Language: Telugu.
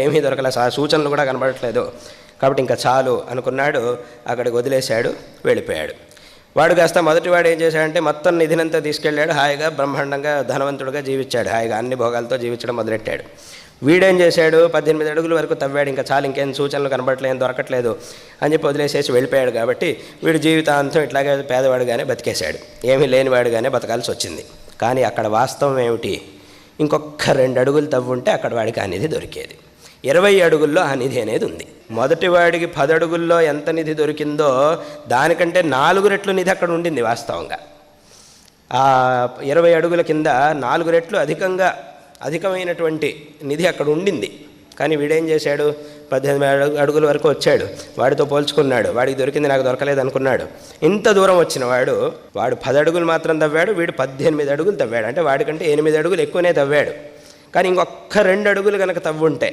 ఏమీ దొరకలే, సూచనలు కూడా కనబడట్లేదు. కాబట్టి ఇంకా చాలు అనుకున్నాడు, అక్కడికి వదిలేశాడు, వెళ్ళిపోయాడు. వాడు కాస్త మొదటివాడు ఏం చేశాడంటే మొత్తం నిధినంతా తీసుకెళ్ళాడు, హాయిగా బ్రహ్మాండంగా ధనవంతుడుగా జీవించాడు, హాయిగా అన్ని భోగాలతో జీవించడం మొదలెట్టాడు. వీడేం చేశాడు, 18 అడుగుల వరకు తవ్వాడు, ఇంకా చాలు, ఇంకేం సూచనలు కనబడట్లేదు, దొరకట్లేదు అని చెప్పి వదిలేసేసి వెళ్ళిపోయాడు. కాబట్టి వీడు జీవితాంతం ఇట్లాగే పేదవాడుగానే బతికేశాడు, ఏమీ లేనివాడుగానే బతకాల్సి వచ్చింది. కానీ అక్కడ వాస్తవం ఏమిటి, ఇంకొక 2 అడుగులు తవ్వుంటే అక్కడ వాడికి ఆ నిధి దొరికేది. 20 అడుగుల్లో ఆ నిధి అనేది ఉంది. మొదటి వాడికి 10 అడుగుల్లో ఎంత నిధి దొరికిందో దానికంటే 4 రెట్లు నిధి అక్కడ ఉండింది వాస్తవంగా. ఆ 20 అడుగుల కింద 4 రెట్లు అధికమైనటువంటి నిధి అక్కడ ఉండింది. కానీ వీడేం చేశాడు, 18 అడుగుల వరకు వచ్చాడు, వాడితో పోల్చుకున్నాడు, వాడికి దొరికింది నాకు దొరకలేదు అనుకున్నాడు. ఇంత దూరం వచ్చిన వాడు 10 అడుగులు మాత్రం తవ్వాడు, వీడు 18 అడుగులు తవ్వాడు. అంటే వాడికంటే 8 అడుగులు ఎక్కువనే తవ్వాడు. కానీ ఇంకొక 2 అడుగులు కనుక తవ్వుంటే